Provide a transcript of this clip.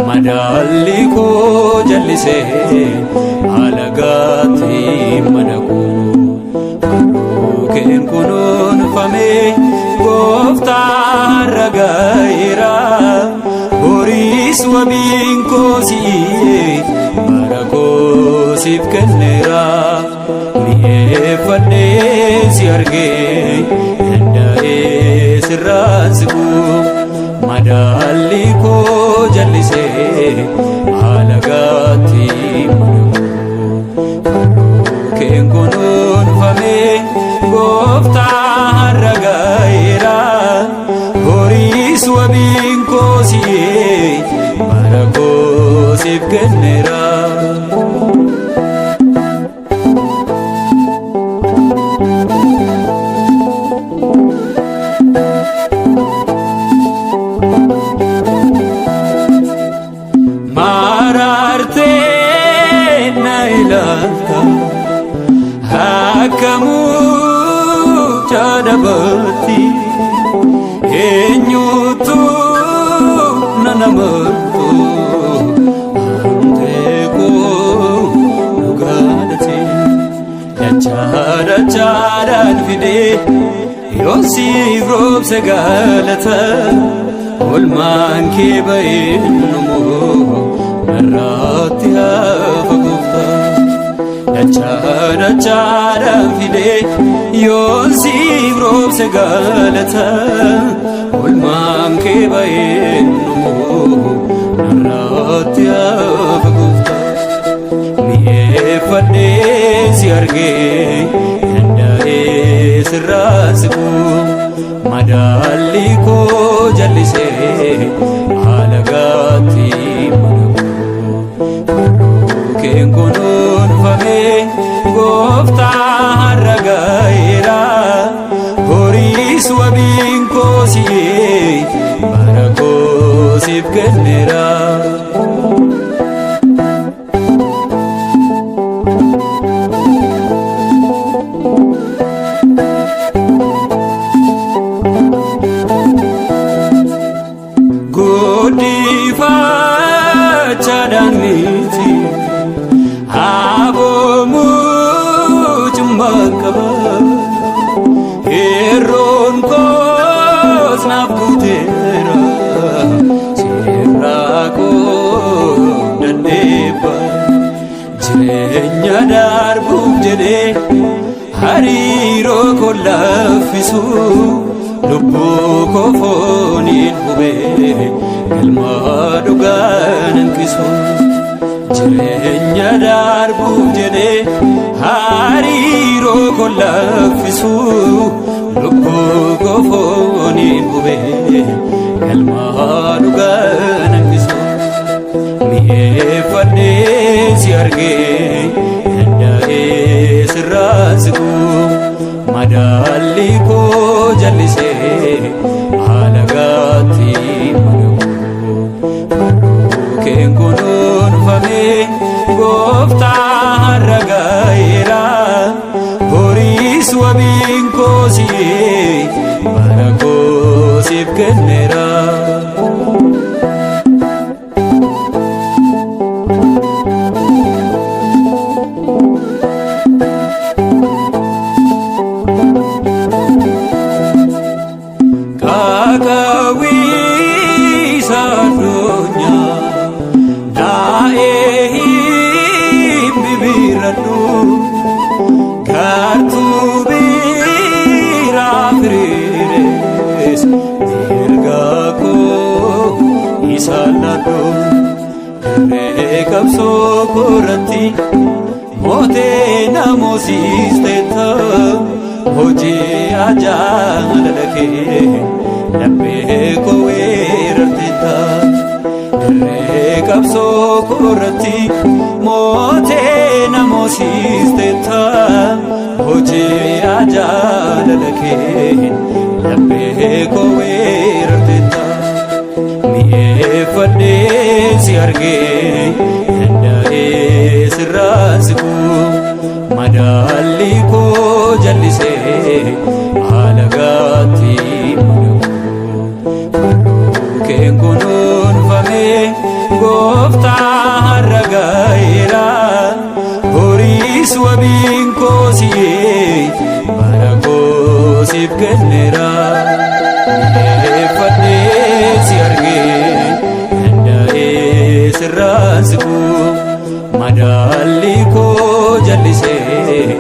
madaalli koo jallisee alagaatti madaku keen kunuunfamee gooftaan ragaayeera horiis wabiin koo si'ee bara koo siif kenneera mi'eeffadhee si argee danda'ee sirraan siqu madaalli koo jallisee alagaatti madaku keen kunuunfamee gooftaan ragaayeera horiis wabiin koo si'ee bara koo siif kenneera. Marartee na ilaalta akkamuu jaadabatti eenyuutu na namartu antee koo dhugaadhate dachaadhaan fidee yoon siif roobse galata olmaan kee ba'eennumoo narratti hafa gooftaa dachaadhaan fidee yoon siif roobse galata olmaan kee ba'eennumoo narratti hafa gooftaa mi'eeffadhee si argee danda'ee sirraan siqu madaalli koo jallisee alagaatti madaku keen kunuunfamee gooftaan ragaayeera horiis wabiin koo si'ee bara koo siif kenneera. Guddifachadhaan miti aboomuu cimmaan qaba yeroon koos naaf guuteera sirraa koo dandeebba jireenya darbuuf jedhee hariiroo koo laffisu lubbuu koo fooniin hubee ilmaa dhugaan hanqisu jireenya darbuuf jedhee hariiroo koo laffisu lubbuu koo fooniin hubee ilmaa dhugaan hanqisu mi'eeffadhee si argee danda'ee sirraan siqu madaalli koo jallisee alagaatti madaku keen kunuunfamee gooftaan ragaayeera horiis wabiin koo si'ee bara koo siif kenneera. Kakawisa addunyaa naa'ee hin bibirradhu gartuu biraa firiires mirga koo isaan ladhu dirree qabsoo koorratti mootee namoosisteetta hojii ajaa'ila kee laphee koo weerarteetta dirree qabsoo koorratti mootee namoosisteetta hojii ajaa'ila kee laphee koo weerarteetta mi'eeffadhee si argee danda'ee sirraan siqu madaalli koo jallisee alagaatti madaku keen kunuunfamee gooftaa ragaa'eera horiis wabiin koosiyee bara koosiif kenneera mi'eeffadhee si argee danda'ee sirraan siquu madaalli koo jallisee